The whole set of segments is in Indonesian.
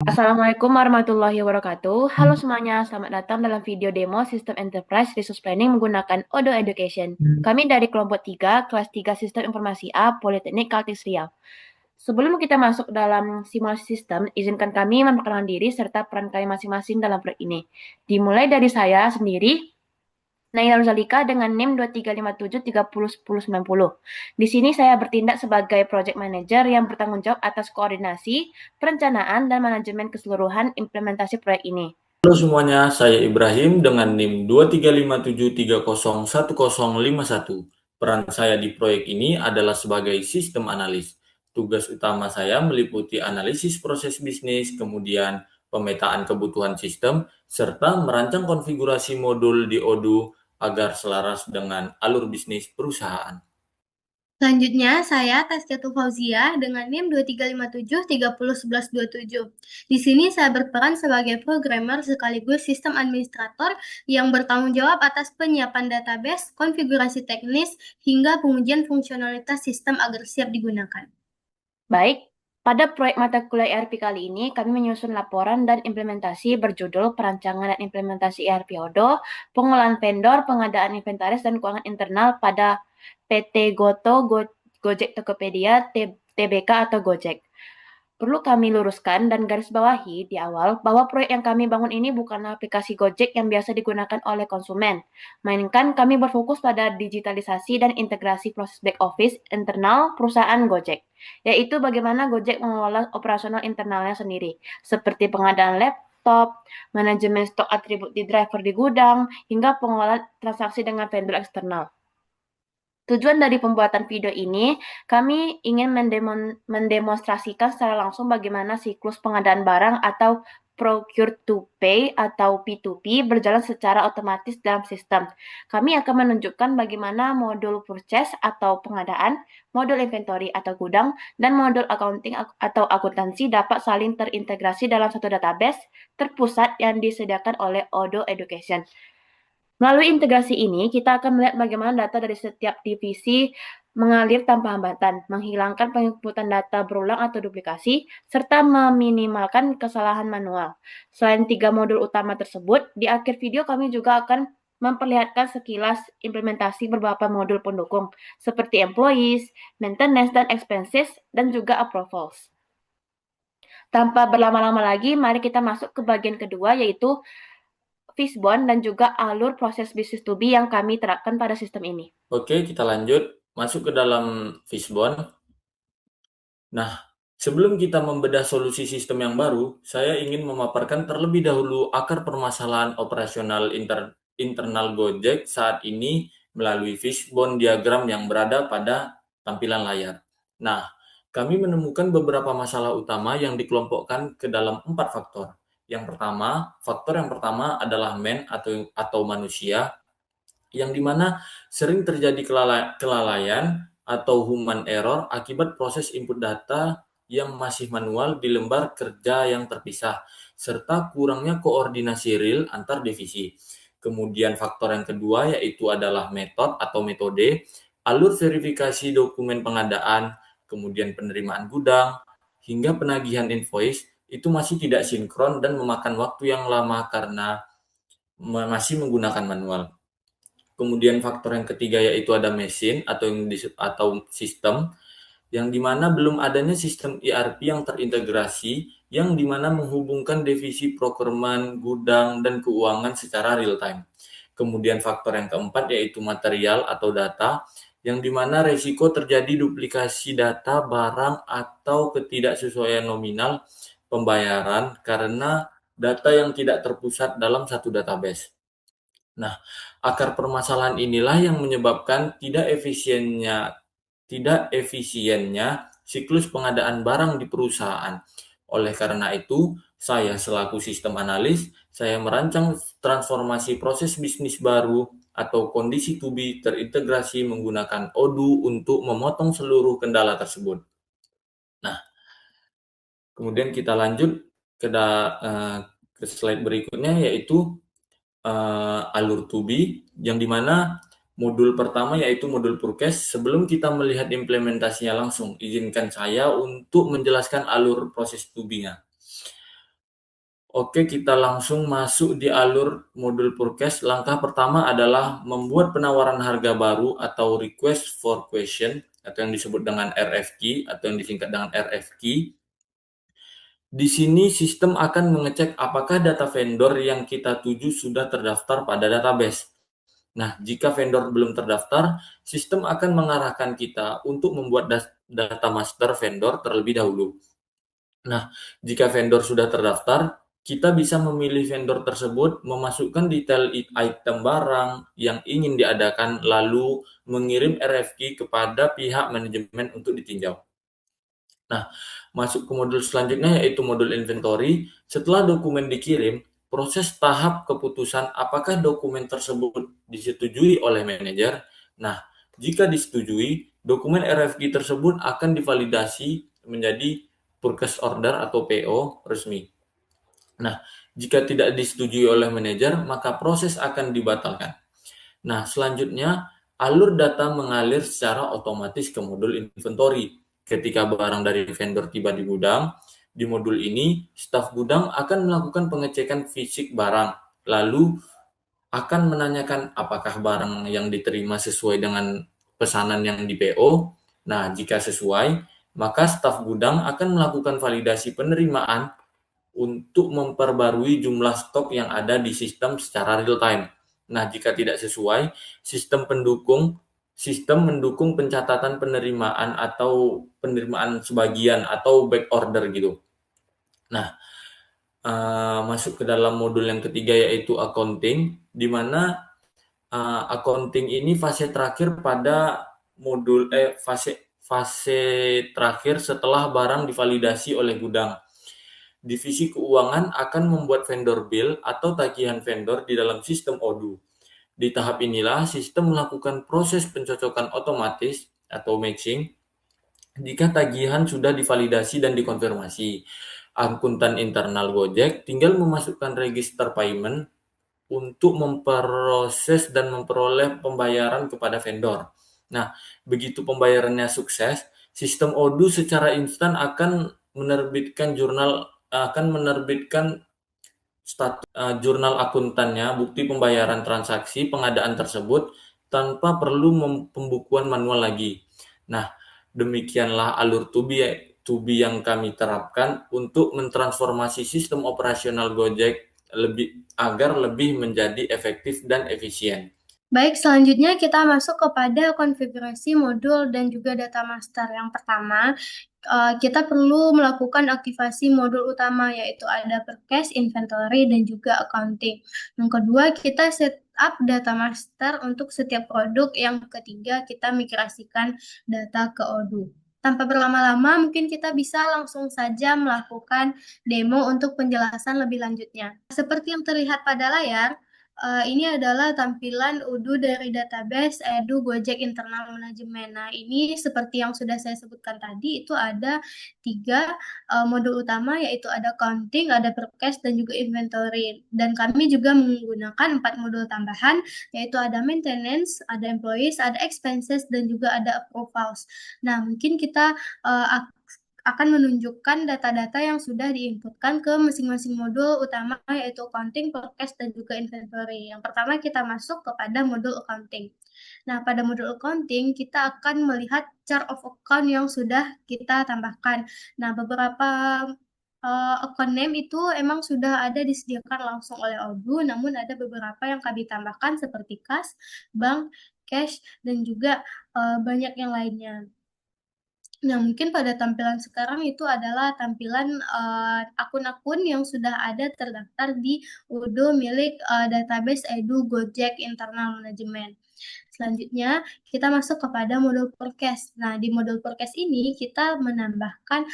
Assalamualaikum warahmatullahi wabarakatuh. Halo semuanya, selamat datang dalam video demo Sistem Enterprise Resource Planning menggunakan Odo Education. Kami dari kelompok 3, kelas 3 Sistem Informasi A, Politeknik Kaltis Riau. Sebelum kita masuk dalam simulasi sistem, izinkan kami memperkenalkan diri serta peran kami masing-masing dalam proyek ini. Dimulai dari saya sendiri, Naila Ruzalika dengan NIM 2357301090. Di sini saya bertindak sebagai project manager yang bertanggung jawab atas koordinasi, perencanaan, dan manajemen keseluruhan implementasi proyek ini. Halo semuanya, saya Ibrahim dengan NIM 2357301051. Peran saya di proyek ini adalah sebagai sistem analis. Tugas utama saya meliputi analisis proses bisnis, kemudian pemetaan kebutuhan sistem, serta merancang konfigurasi modul di Odoo agar selaras dengan alur bisnis perusahaan. Selanjutnya, saya Tazkiyatu Fauzia dengan NIM 2357301127. Di sini saya berperan sebagai programmer sekaligus sistem administrator yang bertanggung jawab atas penyiapan database, konfigurasi teknis, hingga pengujian fungsionalitas sistem agar siap digunakan. Baik, pada proyek mata kuliah ERP kali ini, kami menyusun laporan dan implementasi berjudul Perancangan dan Implementasi ERP Odo, Pengolahan Vendor, Pengadaan Inventaris, dan Keuangan Internal pada PT Goto, Gojek Tokopedia, TBK atau Gojek. Perlu kami luruskan dan garis bawahi di awal bahwa proyek yang kami bangun ini bukanlah aplikasi Gojek yang biasa digunakan oleh konsumen, melainkan kami berfokus pada digitalisasi dan integrasi proses back office internal perusahaan Gojek, yaitu bagaimana Gojek mengelola operasional internalnya sendiri, seperti pengadaan laptop, manajemen stok atribut di driver di gudang, hingga pengelolaan transaksi dengan vendor eksternal. Tujuan dari pembuatan video ini, kami ingin mendemonstrasikan secara langsung bagaimana siklus pengadaan barang atau procure to pay atau P2P berjalan secara otomatis dalam sistem. Kami akan menunjukkan bagaimana modul purchase atau pengadaan, modul inventory atau gudang, dan modul accounting atau akuntansi dapat saling terintegrasi dalam satu database terpusat yang disediakan oleh Odo Education. Melalui integrasi ini, kita akan melihat bagaimana data dari setiap divisi mengalir tanpa hambatan, menghilangkan penginputan data berulang atau duplikasi, serta meminimalkan kesalahan manual. Selain 3 modul utama tersebut, di akhir video kami juga akan memperlihatkan sekilas implementasi beberapa modul pendukung, seperti employees, maintenance dan expenses, dan juga approvals. Tanpa berlama-lama lagi, mari kita masuk ke bagian kedua, yaitu Fishbone dan juga alur proses business to be yang kami terapkan pada sistem ini. Oke, kita lanjut masuk ke dalam Fishbone. Nah, sebelum kita membedah solusi sistem yang baru, saya ingin memaparkan terlebih dahulu akar permasalahan operasional internal Gojek saat ini melalui fishbone diagram yang berada pada tampilan layar. Nah, kami menemukan beberapa masalah utama yang dikelompokkan ke dalam 4 faktor. Faktor yang pertama adalah man atau manusia, yang dimana sering terjadi kelalaian atau human error akibat proses input data yang masih manual di lembar kerja yang terpisah, serta kurangnya koordinasi real antar divisi. Kemudian faktor yang kedua yaitu adalah metode, alur verifikasi dokumen pengadaan, kemudian penerimaan gudang, hingga penagihan invoice itu masih tidak sinkron dan memakan waktu yang lama karena masih menggunakan manual. Kemudian faktor yang ketiga yaitu ada mesin atau sistem, yang dimana belum adanya sistem ERP yang terintegrasi, yang dimana menghubungkan divisi procurement, gudang, dan keuangan secara real time. Kemudian faktor yang keempat yaitu material atau data, yang dimana resiko terjadi duplikasi data barang atau ketidaksesuaian nominal pembayaran karena data yang tidak terpusat dalam satu database. Nah, akar permasalahan inilah yang menyebabkan tidak efisiennya siklus pengadaan barang di perusahaan. Oleh karena itu, saya selaku sistem analis, saya merancang transformasi proses bisnis baru atau kondisi to be terintegrasi menggunakan Odoo untuk memotong seluruh kendala tersebut. Nah, kemudian kita lanjut ke slide berikutnya, yaitu alur to be, yang dimana modul pertama yaitu modul purchase. Sebelum kita melihat implementasinya langsung, izinkan saya untuk menjelaskan alur proses to be-nya. Oke, kita langsung masuk di alur modul Purkes. Langkah pertama adalah membuat penawaran harga baru atau request for question atau yang disebut dengan RFQ atau yang disingkat dengan RFQ. Di sini sistem akan mengecek apakah data vendor yang kita tuju sudah terdaftar pada database. Nah, jika vendor belum terdaftar, sistem akan mengarahkan kita untuk membuat data master vendor terlebih dahulu. Nah, jika vendor sudah terdaftar, kita bisa memilih vendor tersebut, memasukkan detail item barang yang ingin diadakan, lalu mengirim RFQ kepada pihak manajemen untuk ditinjau. Nah, masuk ke modul selanjutnya yaitu modul inventory. Setelah dokumen dikirim, proses tahap keputusan apakah dokumen tersebut disetujui oleh manajer. Nah, jika disetujui, dokumen RFQ tersebut akan divalidasi menjadi purchase order atau PO resmi. Nah, jika tidak disetujui oleh manajer, maka proses akan dibatalkan. Nah, selanjutnya alur data mengalir secara otomatis ke modul inventory. Ketika barang dari vendor tiba di gudang, di modul ini staf gudang akan melakukan pengecekan fisik barang, lalu akan menanyakan apakah barang yang diterima sesuai dengan pesanan yang di PO. Nah, jika sesuai, maka staf gudang akan melakukan validasi penerimaan untuk memperbarui jumlah stok yang ada di sistem secara real time. Nah, jika tidak sesuai, sistem mendukung pencatatan penerimaan atau penerimaan sebagian atau back order gitu. Nah, masuk ke dalam modul yang ketiga yaitu accounting, di mana accounting ini fase terakhir pada fase terakhir setelah barang divalidasi oleh gudang. Divisi keuangan akan membuat vendor bill atau tagihan vendor di dalam sistem Odoo. Di tahap inilah sistem melakukan proses pencocokan otomatis atau matching jika tagihan sudah divalidasi dan dikonfirmasi. Akuntan internal Gojek tinggal memasukkan register payment untuk memproses dan memperoleh pembayaran kepada vendor. Nah, begitu pembayarannya sukses, sistem Odoo secara instan akan menerbitkan jurnal akuntannya, bukti pembayaran transaksi pengadaan tersebut tanpa perlu pembukuan manual lagi. Nah, demikianlah alur to be yang kami terapkan untuk mentransformasi sistem operasional Gojek agar lebih menjadi efektif dan efisien. Baik, selanjutnya kita masuk kepada konfigurasi modul dan juga data master. Yang pertama, kita perlu melakukan aktivasi modul utama, yaitu ada purchase, inventory, dan juga accounting. Yang kedua, kita set up data master untuk setiap produk. Yang ketiga, kita migrasikan data ke Odoo. Tanpa berlama-lama, mungkin kita bisa langsung saja melakukan demo untuk penjelasan lebih lanjutnya. Seperti yang terlihat pada layar, ini adalah tampilan Odoo dari database Edu Gojek Internal Management. Nah, ini seperti yang sudah saya sebutkan tadi, itu ada 3 modul utama, yaitu ada accounting, ada purchase, dan juga inventory. Dan kami juga menggunakan 4 modul tambahan, yaitu ada maintenance, ada employees, ada expenses, dan juga ada approvals. Nah, mungkin kita akan menunjukkan data-data yang sudah diinputkan ke masing-masing modul utama, yaitu accounting, purchase, dan juga inventory. Yang pertama kita masuk kepada modul accounting. Nah, pada modul accounting kita akan melihat chart of account yang sudah kita tambahkan. Nah, beberapa account name itu emang sudah ada disediakan langsung oleh Odoo, namun ada beberapa yang kami tambahkan seperti kas, bank, cash, dan juga banyak yang lainnya. Nah, mungkin pada tampilan sekarang itu adalah tampilan akun-akun yang sudah ada terdaftar di Odoo milik database Edu Gojek Internal Management. Selanjutnya, kita masuk kepada modul forecast. Nah, di modul forecast ini kita menambahkan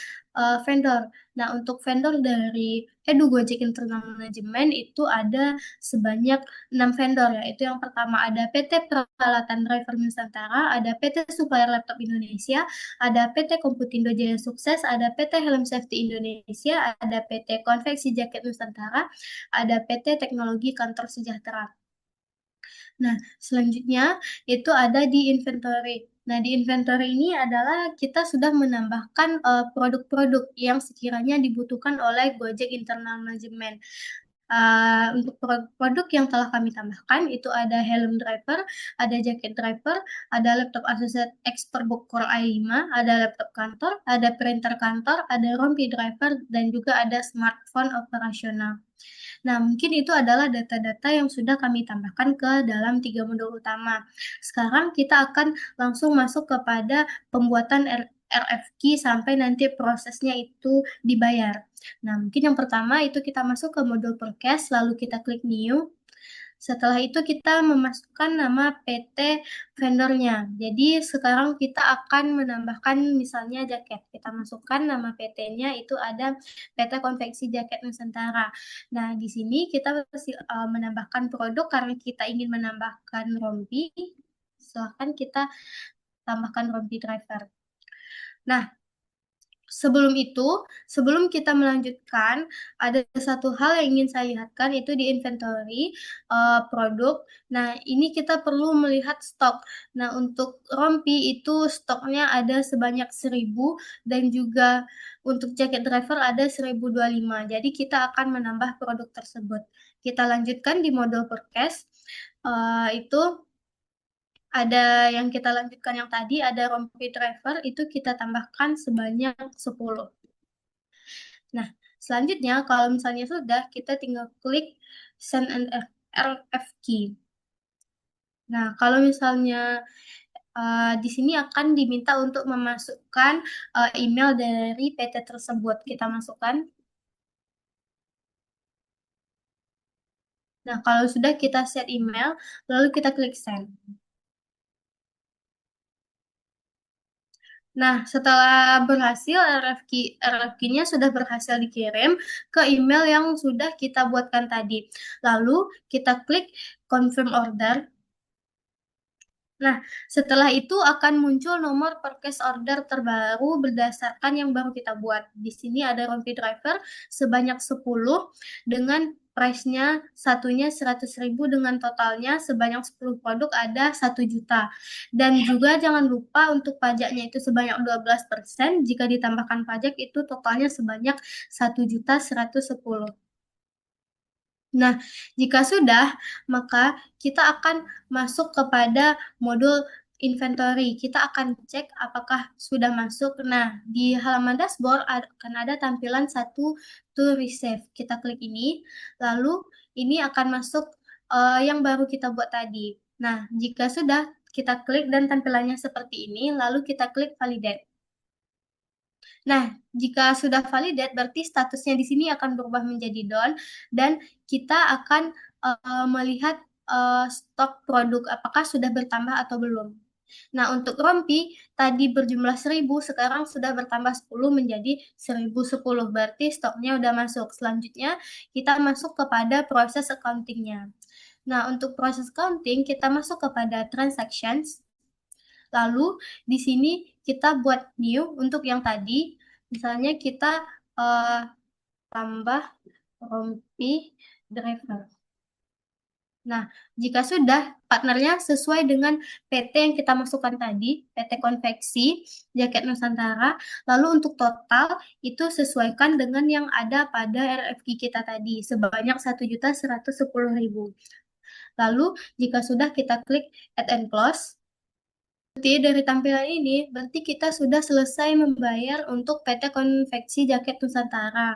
vendor. Nah, untuk vendor dari Edu Gojek Internal Management itu ada sebanyak 6 vendor, yaitu yang pertama ada PT Peralatan Driver Nusantara, ada PT Supplier Laptop Indonesia, ada PT Komputindo Jaya Sukses, ada PT Helm Safety Indonesia, ada PT Konveksi Jaket Nusantara, ada PT Teknologi Kantor Sejahtera. Nah, selanjutnya itu ada di inventory. Nah, di inventory ini adalah kita sudah menambahkan produk-produk yang sekiranya dibutuhkan oleh Gojek Internal Management. Untuk produk yang telah kami tambahkan itu ada helm driver, ada jaket driver, ada laptop Asus Expertbook Core i5, ada laptop kantor, ada printer kantor, ada rompi driver, dan juga ada smartphone operasional. Nah, mungkin itu adalah data-data yang sudah kami tambahkan ke dalam 3 modul utama. Sekarang kita akan langsung masuk kepada pembuatan RFQ sampai nanti prosesnya itu dibayar. Nah, mungkin yang pertama itu kita masuk ke modul Perkes, lalu kita klik New. Setelah itu kita memasukkan nama PT vendornya. Jadi sekarang kita akan menambahkan misalnya jaket. Kita masukkan nama PT-nya itu ada PT Konveksi Jaket Nusantara. Nah, di sini kita menambahkan produk karena kita ingin menambahkan rompi. Silahkan kita tambahkan rompi driver. Nah, sebelum kita melanjutkan, ada satu hal yang ingin saya lihatkan itu di inventory produk. Nah, ini kita perlu melihat stok. Nah, untuk rompi itu stoknya ada sebanyak 1000 dan juga untuk jaket driver ada 1025. Jadi kita akan menambah produk tersebut. Kita lanjutkan di modul purchase. Itu ada yang kita lanjutkan yang tadi, ada rompi driver, itu kita tambahkan sebanyak 10. Nah, selanjutnya kalau misalnya sudah, kita tinggal klik Send and RFQ. Nah, kalau misalnya di sini akan diminta untuk memasukkan email dari PT tersebut. Kita masukkan. Nah, kalau sudah kita set email, lalu kita klik Send. Nah, setelah berhasil RFQ-nya sudah berhasil dikirim ke email yang sudah kita buatkan tadi. Lalu kita klik confirm order. Nah, setelah itu akan muncul nomor purchase order terbaru berdasarkan yang baru kita buat. Di sini ada rompi driver sebanyak 10 dengan price-nya satunya 100.000 dengan totalnya sebanyak 10 produk ada 1 juta. Dan juga jangan lupa untuk pajaknya itu sebanyak 12%. Jika ditambahkan pajak itu totalnya sebanyak 1.110.000. Nah, jika sudah, maka kita akan masuk kepada modul inventory. Kita akan cek apakah sudah masuk. Nah, di halaman dashboard akan ada tampilan satu to receive. Kita klik ini, lalu ini akan masuk yang baru kita buat tadi. Nah, jika sudah, kita klik dan tampilannya seperti ini, lalu kita klik validate. Nah, jika sudah validate, berarti statusnya di sini akan berubah menjadi done dan kita akan melihat stok produk apakah sudah bertambah atau belum. Nah, untuk rompi tadi berjumlah 1000, sekarang sudah bertambah 10 menjadi 1010. Berarti stoknya udah masuk. Selanjutnya, kita masuk kepada proses accounting-nya. Nah, untuk proses accounting, kita masuk kepada transactions. Lalu di sini kita buat new untuk yang tadi. Misalnya kita tambah rompi driver. Nah, jika sudah partnernya sesuai dengan PT yang kita masukkan tadi, PT Konveksi Jaket Nusantara, lalu untuk total itu sesuaikan dengan yang ada pada RFQ kita tadi, sebanyak 1.110.000. Lalu, jika sudah kita klik Add and Close. Berarti dari tampilan ini, berarti kita sudah selesai membayar untuk PT Konveksi Jaket Nusantara.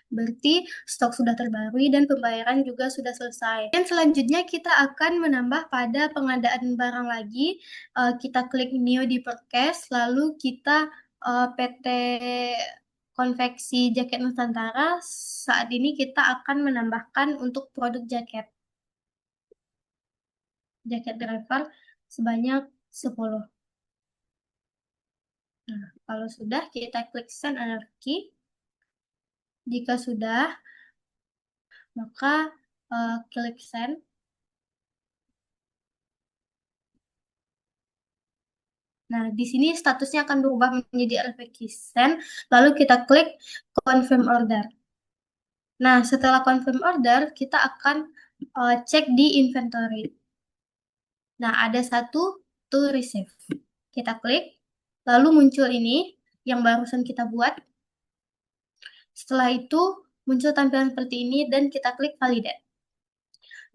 Berarti stok sudah terbarui dan pembayaran juga sudah selesai. Dan selanjutnya kita akan menambah pada pengadaan barang lagi. Kita klik New di Purchase, lalu kita PT Konveksi Jaket Nusantara. Saat ini kita akan menambahkan untuk produk jaket. Jaket driver sebanyak 10. Nah, kalau sudah, kita klik Send Anarchy. Jika sudah, maka klik Send. Nah, di sini statusnya akan berubah menjadi RFQ Send, lalu kita klik Confirm Order. Nah, setelah Confirm Order, kita akan cek di inventory. Nah, ada satu to receive. Kita klik, lalu muncul ini yang barusan kita buat. Setelah itu muncul tampilan seperti ini dan kita klik validate.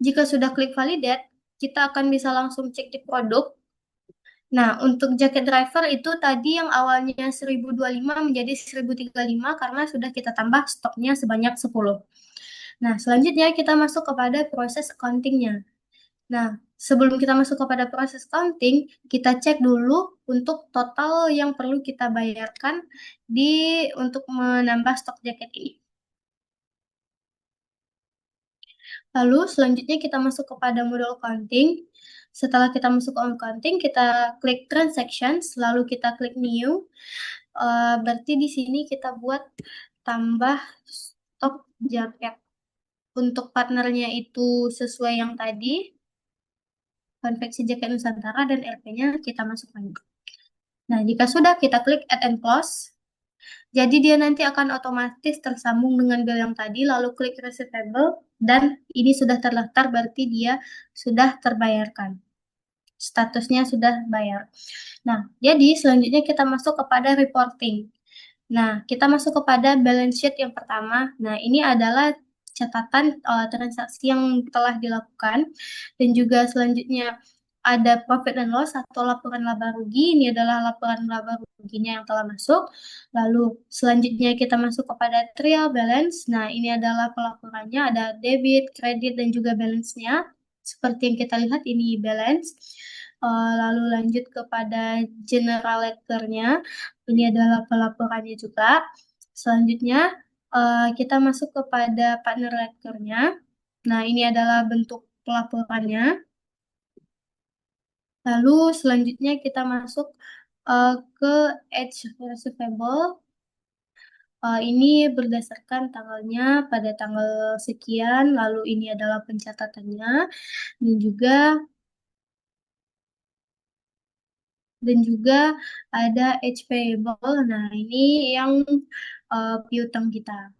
Jika sudah klik validate, kita akan bisa langsung cek di produk. Nah, untuk jaket driver itu tadi yang awalnya 1025 menjadi 1035 karena sudah kita tambah stoknya sebanyak 10. Nah, selanjutnya kita masuk kepada proses accounting-nya. Nah, sebelum kita masuk kepada proses accounting, kita cek dulu untuk total yang perlu kita bayarkan untuk menambah stok jaket ini. Lalu selanjutnya kita masuk kepada modul accounting. Setelah kita masuk ke accounting, kita klik transactions, lalu kita klik new. Berarti di sini kita buat tambah stok jaket. Untuk partnernya itu sesuai yang tadi, konveksi jaket Nusantara dan RP-nya kita masukkan. Nah, jika sudah kita klik add and close. Jadi dia nanti akan otomatis tersambung dengan bill yang tadi, lalu klik receivable, dan ini sudah terdaftar, berarti dia sudah terbayarkan. Statusnya sudah bayar. Nah, jadi selanjutnya kita masuk kepada reporting. Nah, kita masuk kepada balance sheet yang pertama. Nah, ini adalah catatan transaksi yang telah dilakukan. Dan juga selanjutnya ada profit and loss atau laporan laba rugi. Ini adalah laporan laba ruginya yang telah masuk. Lalu selanjutnya kita masuk kepada trial balance. Nah, ini adalah pelaporannya. Ada debit, kredit, dan juga balance-nya. Seperti yang kita lihat ini balance. Lalu lanjut kepada general ledger-nya. Ini adalah pelaporannya juga. Selanjutnya kita masuk kepada partner ledger-nya. Nah, ini adalah bentuk pelaporannya. Lalu selanjutnya kita masuk ke edge receivable. Ini berdasarkan tanggalnya pada tanggal sekian, lalu ini adalah pencatatannya, dan juga ada edge payable. Nah, ini yang piutang kita.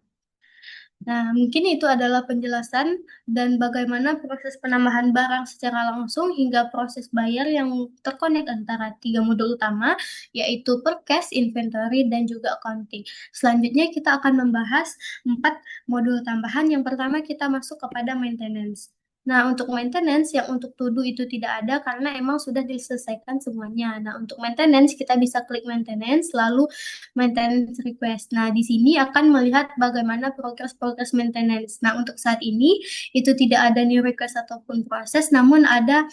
Nah, mungkin itu adalah penjelasan dan bagaimana proses penambahan barang secara langsung hingga proses bayar yang terkonek antara tiga modul utama, yaitu purchase, inventory, dan juga accounting. Selanjutnya kita akan membahas 4 modul tambahan. Yang pertama kita masuk kepada maintenance. Nah, untuk maintenance yang untuk to do itu tidak ada karena emang sudah diselesaikan semuanya. Nah, untuk maintenance kita bisa klik maintenance, lalu maintenance request. Nah, di sini akan melihat bagaimana progres maintenance. Nah, untuk saat ini itu tidak ada new request ataupun proses, namun ada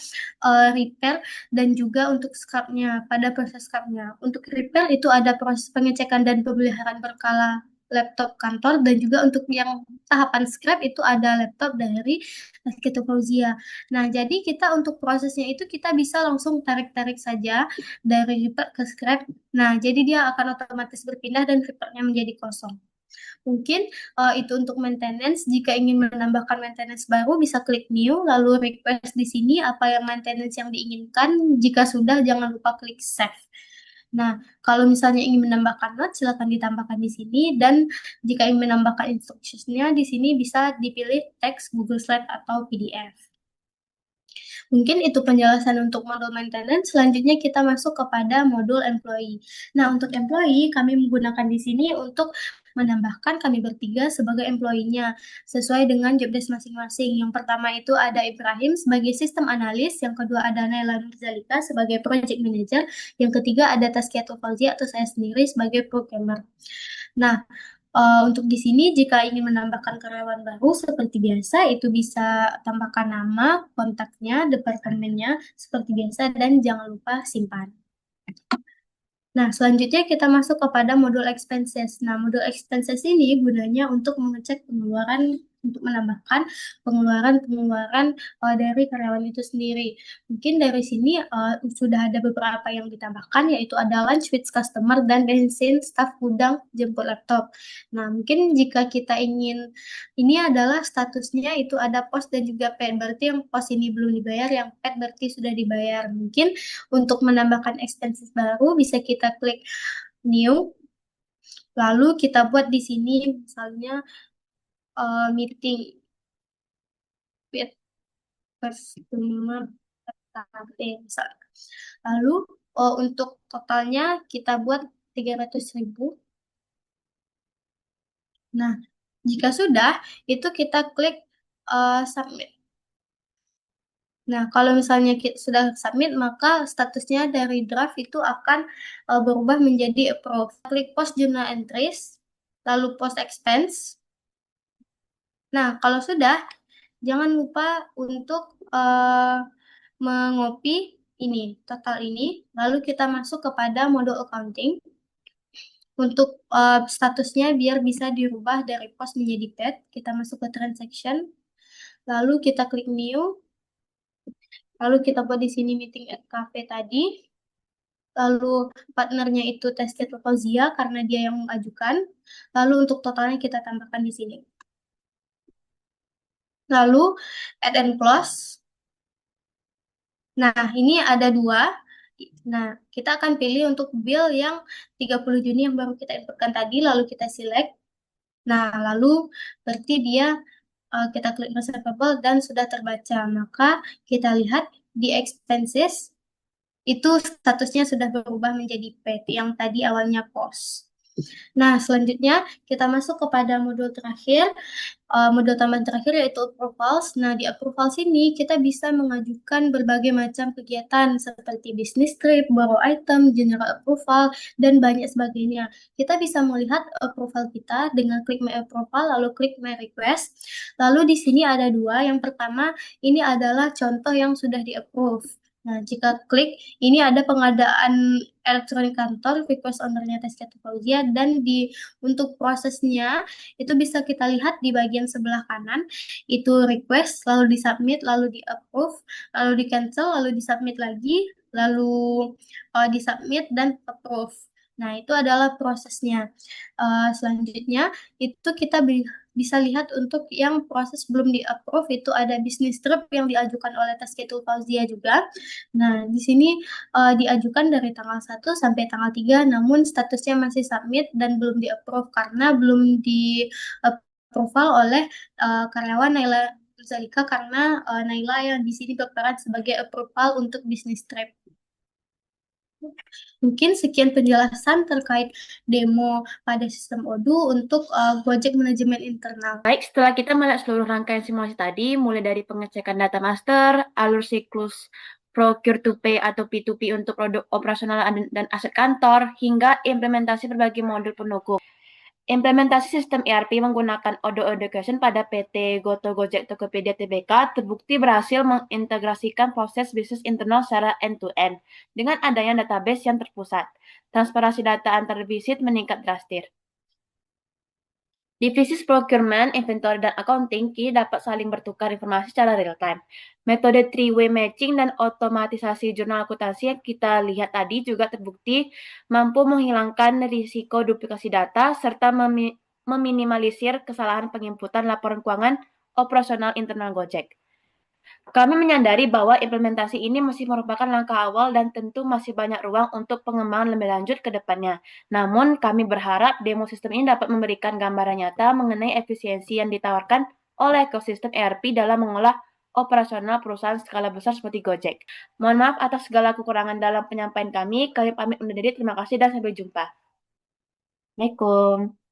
repair dan juga untuk scrap-nya, pada proses scrap-nya. Untuk repair itu ada proses pengecekan dan pemeliharaan berkala laptop kantor, dan juga untuk yang tahapan scrap itu ada laptop dari Rizky Fauzia. Nah, jadi kita untuk prosesnya itu kita bisa langsung tarik-tarik saja dari repair ke scrap. Nah, jadi dia akan otomatis berpindah dan repairnya menjadi kosong. Mungkin itu untuk maintenance. Jika ingin menambahkan maintenance baru, bisa klik new, lalu request di sini apa yang maintenance yang diinginkan. Jika sudah, jangan lupa klik save. Nah, kalau misalnya ingin menambahkan note, silakan ditambahkan di sini. Dan jika ingin menambahkan instructionsnya, di sini bisa dipilih teks, Google Slide, atau PDF. Mungkin itu penjelasan untuk modul maintenance. Selanjutnya kita masuk kepada modul employee. Nah, untuk employee kami menggunakan di sini untuk menambahkan kami bertiga sebagai employee-nya sesuai dengan job desk masing-masing. Yang pertama itu ada Ibrahim sebagai sistem analis, yang kedua ada Naila Nurzalika sebagai project manager, yang ketiga ada Tazkiatul Fauzia atau saya sendiri sebagai programmer. Nah, untuk di sini jika ingin menambahkan karyawan baru seperti biasa itu bisa tambahkan nama, kontaknya, departemennya seperti biasa, dan jangan lupa simpan. Nah, selanjutnya kita masuk kepada modul expenses. Nah, modul expenses ini gunanya untuk mengecek pengeluaran, untuk menambahkan pengeluaran-pengeluaran dari karyawan itu sendiri. Mungkin dari sini sudah ada beberapa yang ditambahkan, yaitu ada lunch with customer dan bensin, staf gudang, jemput laptop. Nah, mungkin jika kita ingin, ini adalah statusnya itu ada pos dan juga paid. Berarti yang pos ini belum dibayar, yang paid berarti sudah dibayar. Mungkin untuk menambahkan expenses baru bisa kita klik new, lalu kita buat di sini misalnya meeting with customer misalnya. Lalu Untuk totalnya kita buat 300.000. Nah, jika sudah, itu kita klik submit. Nah, kalau misalnya kita sudah submit, maka statusnya dari draft itu akan berubah menjadi approve. Klik post journal entries, lalu post expense. Nah, kalau sudah, jangan lupa untuk mengopi ini, total ini, lalu kita masuk kepada modul accounting. Untuk statusnya biar bisa dirubah dari post menjadi paid, kita masuk ke transaction, lalu kita klik new, lalu kita buat di sini meeting at cafe tadi, lalu partnernya itu Tesket Fauzia karena dia yang mengajukan, lalu untuk totalnya kita tambahkan di sini. Lalu add and close. Nah, ini ada dua. Nah, kita akan pilih untuk bill yang 30 Juni yang baru kita inputkan tadi, lalu kita select. Nah, lalu berarti dia kita klik receivable dan sudah terbaca. Maka kita lihat di expenses itu statusnya sudah berubah menjadi paid yang tadi awalnya post. Nah, selanjutnya kita masuk kepada modul terakhir, modul tambahan terakhir yaitu approvals. Nah, di approvals ini kita bisa mengajukan berbagai macam kegiatan seperti business trip, borrow item, general approval, dan banyak sebagainya. Kita bisa melihat approval kita dengan klik my approval, lalu klik my request. Lalu di sini ada dua. Yang pertama, ini adalah contoh yang sudah di-approve. Nah, jika klik, ini ada pengadaan elektronik kantor, request ownernya Tesket Fauzia, dan untuk prosesnya itu bisa kita lihat di bagian sebelah kanan, itu request, lalu di-submit, lalu di-approve, lalu di-cancel, lalu di-submit lagi, lalu di-submit dan approve. Nah, itu adalah prosesnya. Selanjutnya, itu kita bisa lihat untuk yang proses belum di-approve, itu ada business trip yang diajukan oleh Tasketul Fauzia juga. Nah, di sini diajukan dari tanggal 1 sampai tanggal 3, namun statusnya masih submit dan belum di-approve karena belum di-approval oleh karyawan Naila Zalika karena Naila yang di sini berperan sebagai approval untuk business trip. Mungkin sekian penjelasan terkait demo pada sistem Odoo untuk Gojek manajemen internal. Baik, setelah kita melihat seluruh rangkaian simulasi tadi, mulai dari pengecekan data master, alur siklus procure to pay atau P2P untuk produk operasional dan aset kantor, hingga implementasi berbagai modul pendukung. Implementasi sistem ERP menggunakan Odoo Education pada PT Goto Gojek Tokopedia Tbk terbukti berhasil mengintegrasikan proses bisnis internal secara end-to-end dengan adanya database yang terpusat. Transparansi data antar divisit meningkat drastis. Divisi procurement, inventory, dan accounting kini dapat saling bertukar informasi secara real-time. Metode three-way matching dan otomatisasi jurnal akuntansi yang kita lihat tadi juga terbukti mampu menghilangkan risiko duplikasi data serta meminimalisir kesalahan penginputan laporan keuangan operasional internal Gojek. Kami menyadari bahwa implementasi ini masih merupakan langkah awal dan tentu masih banyak ruang untuk pengembangan lebih lanjut ke depannya. Namun, kami berharap demo sistem ini dapat memberikan gambaran nyata mengenai efisiensi yang ditawarkan oleh ekosistem ERP dalam mengolah operasional perusahaan skala besar seperti Gojek. Mohon maaf atas segala kekurangan dalam penyampaian kami. Kami pamit undur diri. Terima kasih dan sampai jumpa. Assalamualaikum.